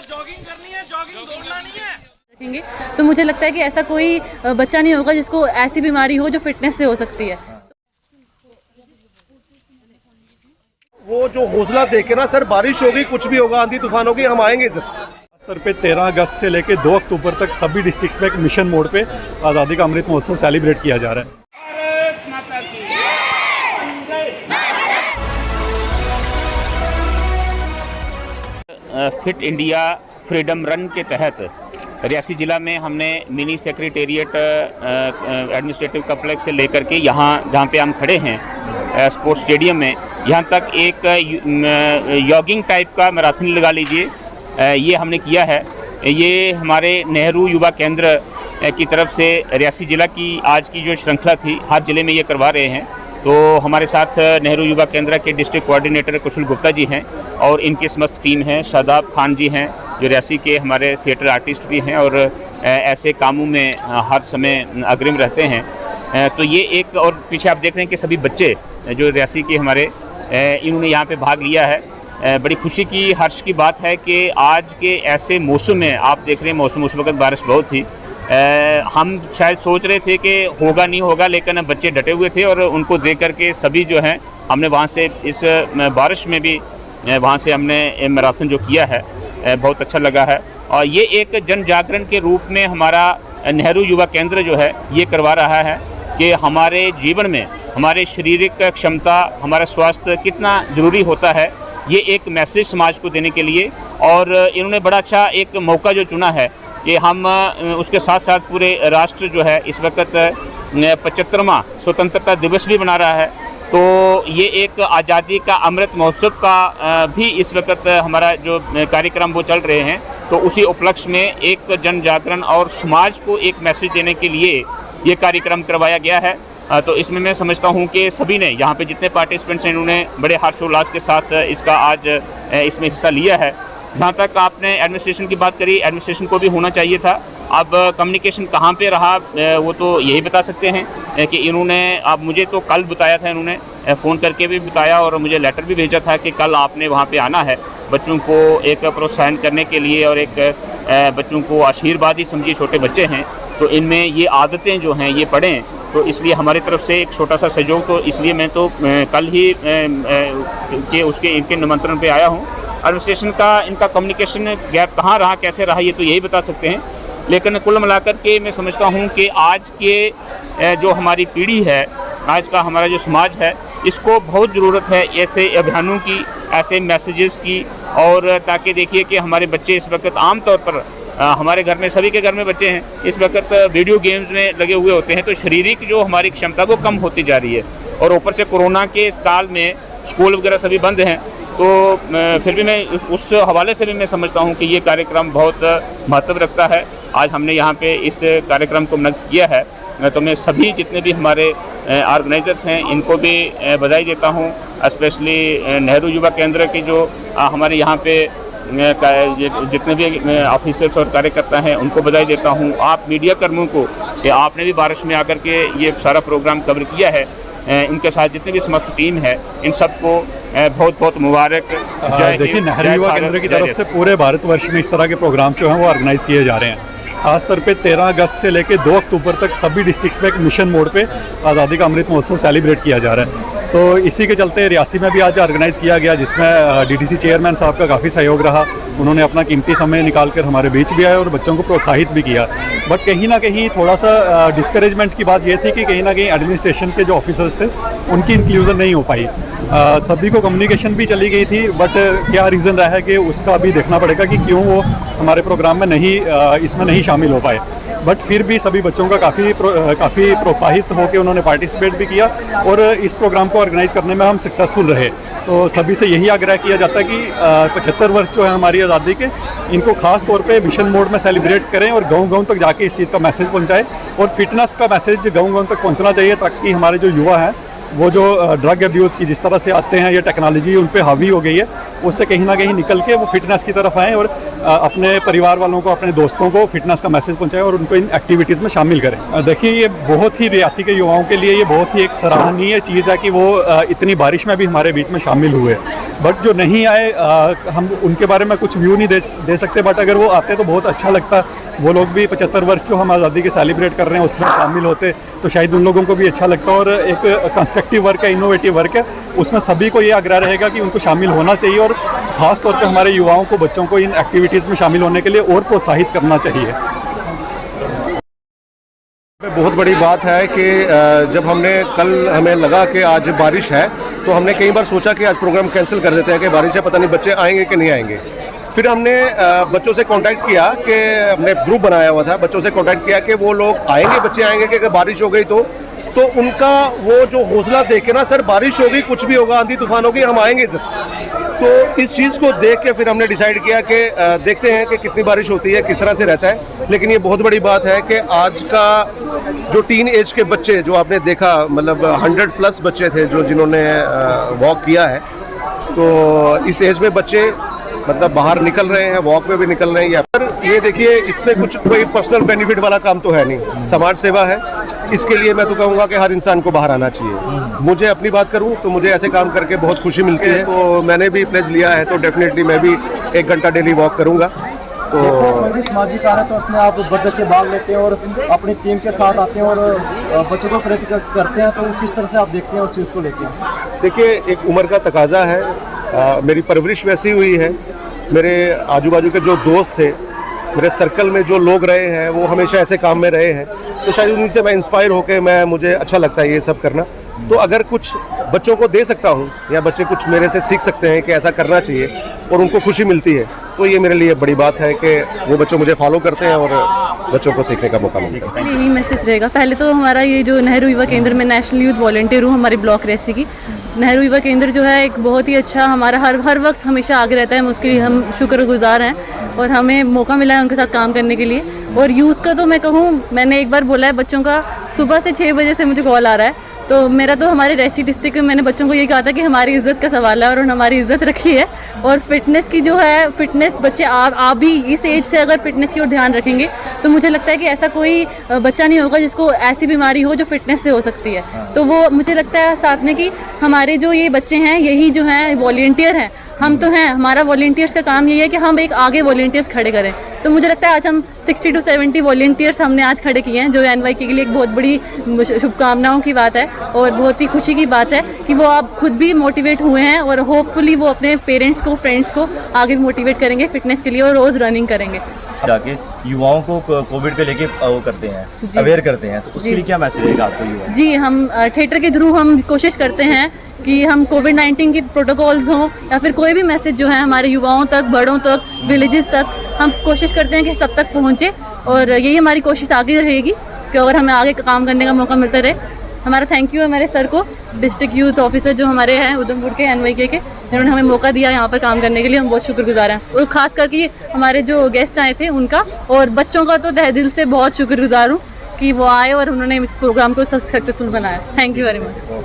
बस जॉगिंग करनी है, जॉगिंग दौड़ना नहीं है। रखेंगे तो मुझे लगता है कि ऐसा कोई बच्चा नहीं होगा जिसको ऐसी बीमारी हो जो फिटनेस से हो सकती है। वो जो हौसला देखे ना सर, बारिश होगी कुछ भी होगा, आंधी तूफान होगी, हम आएंगे सर। स्तर पे 13 अगस्त से लेकर 2 अक्टूबर तक सभी डिस्ट्रिक्ट्स में एक मिशन मोड पे आज़ादी का अमृत महोत्सव सेलिब्रेट किया जा रहा है। फिट इंडिया फ्रीडम रन के तहत रियासी ज़िला में हमने मिनी सेक्रेटेरिएट एडमिनिस्ट्रेटिव कम्प्लेक्स से लेकर के यहाँ जहाँ पे हम खड़े हैं स्पोर्ट्स स्टेडियम में, यहाँ तक एक जॉगिंग टाइप का मैराथन लगा लीजिए, ये हमने किया है। ये हमारे नेहरू युवा केंद्र की तरफ से रियासी ज़िला की आज की जो श्रृंखला थी, हर ज़िले में ये करवा रहे हैं। तो हमारे साथ नेहरू युवा केंद्र के डिस्ट्रिक्ट कोऑर्डिनेटर कुशल गुप्ता जी हैं और इनकी समस्त टीम है। शादाब खान जी हैं जो रियासी के हमारे थिएटर आर्टिस्ट भी हैं और ऐसे कामों में हर समय अग्रिम रहते हैं। तो ये एक, और पीछे आप देख रहे हैं कि सभी बच्चे जो रियासी के हमारे इन्होंने यहाँ पे भाग लिया है। बड़ी खुशी की, हर्ष की बात है कि आज के ऐसे मौसम में आप देख रहे हैं, मौसम उस वक्त बारिश बहुत थी, हम शायद सोच रहे थे कि होगा नहीं होगा, लेकिन बच्चे डटे हुए थे और उनको देख करके सभी जो हैं हमने वहाँ से इस बारिश में भी वहाँ से हमने मैराथन जो किया है बहुत अच्छा लगा है। और ये एक जन जागरण के रूप में हमारा नेहरू युवा केंद्र जो है ये करवा रहा है कि हमारे जीवन में हमारे शारीरिक क्षमता, हमारा स्वास्थ्य कितना ज़रूरी होता है, ये एक मैसेज समाज को देने के लिए। और इन्होंने बड़ा अच्छा एक मौका जो चुना है कि हम उसके साथ साथ पूरे राष्ट्र जो है इस वक्त 75वां स्वतंत्रता दिवस भी मना रहा है। तो ये एक आज़ादी का अमृत महोत्सव का भी इस वक्त हमारा जो कार्यक्रम वो चल रहे हैं, तो उसी उपलक्ष्य में एक जन जागरण और समाज को एक मैसेज देने के लिए ये कार्यक्रम करवाया गया है। तो इसमें मैं समझता हूँ कि सभी ने, यहाँ पे जितने पार्टिसिपेंट्स हैं, इन्होंने बड़े हर्षोल्लास के साथ इसका आज इसमें हिस्सा लिया है। जहाँ तक आपने एडमिनिस्ट्रेशन की बात करी, एडमिनिस्ट्रेशन को भी होना चाहिए था। अब कम्युनिकेशन कहाँ पे रहा वो तो यही बता सकते हैं कि इन्होंने, अब मुझे तो कल बताया था, इन्होंने फ़ोन करके भी बताया और मुझे लेटर भी भेजा था कि कल आपने वहाँ पे आना है बच्चों को एक प्रोत्साहन करने के लिए और एक बच्चों को आशीर्वाद ही समझिए, छोटे बच्चे हैं तो इनमें ये आदतें जो हैं ये पढ़ें। तो इसलिए हमारी तरफ से एक छोटा सा सहयोग, तो इसलिए मैं तो कल ही के उसके इनके निमंत्रण पे आया हूँ। एडमिनिस्ट्रेशन का इनका कम्युनिकेशन गैप कहाँ रहा, कैसे रहा, ये तो यही बता सकते हैं। लेकिन कुल मिलाकर के मैं समझता हूँ कि आज के जो हमारी पीढ़ी है, आज का हमारा जो समाज है, इसको बहुत ज़रूरत है ऐसे अभियानों की, ऐसे मैसेजेस की। और ताकि देखिए कि हमारे बच्चे इस वक्त आम तौर पर हमारे घर में, सभी के घर में बच्चे हैं, इस वक्त वीडियो गेम्स में लगे हुए होते हैं, तो शारीरिक जो हमारी क्षमता वो कम होती जा रही है। और ऊपर से कोरोना के इस काल में स्कूल वगैरह सभी बंद हैं, तो फिर भी मैं उस हवाले से भी मैं समझता हूँ कि ये कार्यक्रम बहुत महत्व रखता है। आज हमने यहाँ पे इस कार्यक्रम को मुनक़्क़िद किया है, तो मैं सभी जितने भी हमारे ऑर्गेनाइजर्स हैं इनको भी बधाई देता हूँ। स्पेशली नेहरू युवा केंद्र की जो हमारे यहाँ पे जितने भी ऑफिसर्स और कार्यकर्ता हैं उनको बधाई देता हूँ। आप मीडिया कर्मियों को कि आपने भी बारिश में आकर के ये सारा प्रोग्राम कवर किया है, इनके साथ जितनी भी समस्त टीम है इन सबको बहुत बहुत मुबारक। देखिए, नेहरू युवा केंद्र की तरफ से पूरे भारतवर्ष में इस तरह के प्रोग्राम्स जो हैं वो ऑर्गेनाइज किए जा रहे हैं। खास तौर पे 13 अगस्त से लेकर 2 अक्टूबर तक सभी डिस्ट्रिक्ट्स में एक मिशन मोड पे आज़ादी का अमृत महोत्सव सेलिब्रेट किया जा रहा है। तो इसी के चलते रियासी में भी आज ऑर्गेनाइज़ किया गया, जिसमें डीटीसी चेयरमैन साहब का काफ़ी सहयोग रहा। उन्होंने अपना कीमती समय निकाल कर हमारे बीच भी आए और बच्चों को प्रोत्साहित भी किया। बट कहीं ना कहीं थोड़ा सा डिस्करेजमेंट की बात ये थी कि कहीं ना कहीं एडमिनिस्ट्रेशन के जो ऑफिसर्स थे उनकी इंक्लूजन नहीं हो पाई। सभी को कम्युनिकेशन भी चली गई थी, बट क्या रीज़न रहा है कि उसका भी देखना पड़ेगा कि क्यों वो हमारे प्रोग्राम में नहीं, इसमें नहीं शामिल हो पाए। बट फिर भी सभी बच्चों का काफ़ी प्रोत्साहित होकर उन्होंने पार्टिसिपेट भी किया और इस प्रोग्राम को ऑर्गेनाइज करने में हम सक्सेसफुल रहे। तो सभी से यही आग्रह किया जाता है कि 75 वर्ष जो है हमारी आज़ादी के, इनको खास तौर पे मिशन मोड में सेलिब्रेट करें और गाँव-गाँव तक जाके इस चीज़ का मैसेज पहुँचाएँ। और फिटनेस का मैसेज गाँव-गाँव तक पहुँचना चाहिए, ताकि हमारे जो युवा हैं वो जो ड्रग अब्यूज़ की जिस तरह से आते हैं, ये टेक्नोलॉजी उन पे हावी हो गई है, उससे कहीं ना कहीं निकल के वो फिटनेस की तरफ आएँ और अपने परिवार वालों को, अपने दोस्तों को फिटनेस का मैसेज पहुंचाएं और उनको इन एक्टिविटीज़ में शामिल करें। देखिए, ये बहुत ही रियासी के युवाओं के लिए ये बहुत ही एक सराहनीय चीज़ है कि वो इतनी बारिश में भी हमारे बीच में शामिल हुए। बट जो नहीं आए, हम उनके बारे में कुछ व्यू नहीं दे सकते, बट अगर वो आते तो बहुत अच्छा लगता। वो लोग भी 75 वर्ष जो हम आज़ादी के सेलिब्रेट कर रहे हैं उसमें शामिल होते तो शायद उन लोगों को भी अच्छा लगता। और एक कंस्ट्रक्टिव वर्क है, इनोवेटिव वर्क है, उसमें सभी को ये आग्रह रहेगा कि उनको शामिल होना चाहिए और ख़ास तौर पे हमारे युवाओं को, बच्चों को इन एक्टिविटीज़ में शामिल होने के लिए और प्रोत्साहित करना चाहिए। बहुत बड़ी बात है कि जब हमें लगा कि आज बारिश है तो हमने कई बार सोचा कि आज प्रोग्राम कैंसिल कर देते हैं कि बारिश है, पता नहीं बच्चे आएंगे कि नहीं आएंगे। फिर हमने बच्चों से कांटेक्ट किया कि हमने ग्रुप बनाया हुआ था, बच्चों से कांटेक्ट किया कि वो लोग आएंगे, बच्चे आएंगे कि अगर बारिश हो गई तो उनका वो जो हौसला देख के ना, सर बारिश होगी, कुछ भी होगा, आंधी तूफान होगी, हम आएंगे सर। तो इस चीज़ को देख के फिर हमने डिसाइड किया कि देखते हैं कि कितनी बारिश होती है, किस तरह से रहता है। लेकिन ये बहुत बड़ी बात है कि आज का जो टीन एज के बच्चे जो आपने देखा, मतलब 100+ बच्चे थे जिन्होंने वॉक किया है, तो इस एज में बच्चे मतलब बाहर निकल रहे हैं, वॉक में भी निकल रहे हैं। या पर ये देखिए, इसमें कुछ कोई पर्सनल बेनिफिट वाला काम तो है नहीं, समाज सेवा है। इसके लिए मैं तो कहूँगा कि हर इंसान को बाहर आना चाहिए। मुझे अपनी बात करूँ तो मुझे ऐसे काम करके बहुत खुशी मिलती है, तो मैंने भी प्लेज लिया है, तो डेफिनेटली मैं भी 1 घंटा डेली वॉक करूँगा। तो कोई भी सामाजिक कार्य है तो उसमें आप बढ़ के भाग लेते हैं और अपनी टीम के साथ आते हैं और बच्चों को प्रेरित करते हैं, तो किस तरह से आप देखते हैं उस चीज़ को लेकर? देखिए, एक उम्र का तकाजा है, मेरी परवरिश वैसी हुई है, मेरे आजू बाजू के जो दोस्त थे, मेरे सर्कल में जो लोग रहे हैं, वो हमेशा ऐसे काम में रहे हैं, तो शायद उन्हीं से मैं इंस्पायर होकर मुझे अच्छा लगता है ये सब करना। तो अगर कुछ बच्चों को दे सकता हूँ या बच्चे कुछ मेरे से सीख सकते हैं कि ऐसा करना चाहिए और उनको खुशी मिलती है, तो ये मेरे लिए बड़ी बात है कि वो बच्चे मुझे फॉलो करते हैं और बच्चों को सीखने का मौका मिलता है। यही मैसेज रहेगा। पहले तो हमारा ये जो नेहरू युवा केंद्र में नेशनल यूथ वॉलंटियर हूँ हमारी ब्लॉक रेसी की। नेहरू युवा केंद्र जो है एक बहुत ही अच्छा, हमारा हर वक्त हमेशा आगे रहता है, उसके लिए हम शुक्रगुजार हैं और हमें मौका मिला है उनके साथ काम करने के लिए। और यूथ का तो मैं कहूँ, मैंने एक बार बोला है बच्चों का, सुबह से 6 बजे से मुझे कॉल आ रहा है, तो मेरा तो हमारे रेसी डिस्ट्रिक्ट में मैंने बच्चों को ये कहा था कि हमारी इज़्ज़त का सवाल है और उन्होंने हमारी इज़्ज़त रखी है। और फिटनेस की जो है, फिटनेस बच्चे आप भी इस एज से अगर फिटनेस की ओर ध्यान रखेंगे तो मुझे लगता है कि ऐसा कोई बच्चा नहीं होगा जिसको ऐसी बीमारी हो जो फिटनेस से हो सकती है। तो वो मुझे लगता है साथ में कि हमारे जो ये बच्चे हैं, यही जो हैं वॉलंटियर हैं, हम तो हैं, हमारा वॉलंटियर्स का काम यही है कि हम एक आगे वॉलंटियर्स खड़े करें। तो मुझे लगता है आज हम 60 to 70 वॉलंटियर्स हमने आज खड़े किए हैं, जो NYK के लिए एक बहुत बड़ी शुभकामनाओं की बात है और बहुत ही खुशी की बात है कि वो आप खुद भी मोटिवेट हुए हैं और होपफुली वो अपने पेरेंट्स को, फ्रेंड्स को आगे भी मोटिवेट करेंगे फिटनेस के लिए और रोज़ रनिंग करेंगे। जाके युवाओं को कोविड के लेके वो करते हैं, अवेयर करते हैं, तो उसके लिए क्या मैसेज रहेगा आपको युवा? जी, हम थिएटर के थ्रू हम कोशिश करते हैं कि हम कोविड-19 के प्रोटोकॉल्स हों या फिर कोई भी मैसेज जो है हमारे युवाओं तक, बड़ों तक, विलेजेस तक, हम कोशिश करते हैं कि सब तक पहुँचे और यही हमारी कोशिश आगे रहेगी कि अगर हमें आगे काम करने का मौका मिलता रहे। हमारा थैंक यू है हमारे सर को, डिस्ट्रिक्ट यूथ ऑफिसर जो हमारे हैं उधमपुर के NYK के, जिन्होंने हमें मौका दिया यहाँ पर काम करने के लिए, हम बहुत शुक्रगुजार हैं। और ख़ास करके हमारे जो गेस्ट आए थे उनका, और बच्चों का तो तहे दिल से बहुत शुक्रगुजार हूँ कि वो आए और उन्होंने इस प्रोग्राम को सक्सेसफुल बनाया। Thank you very much.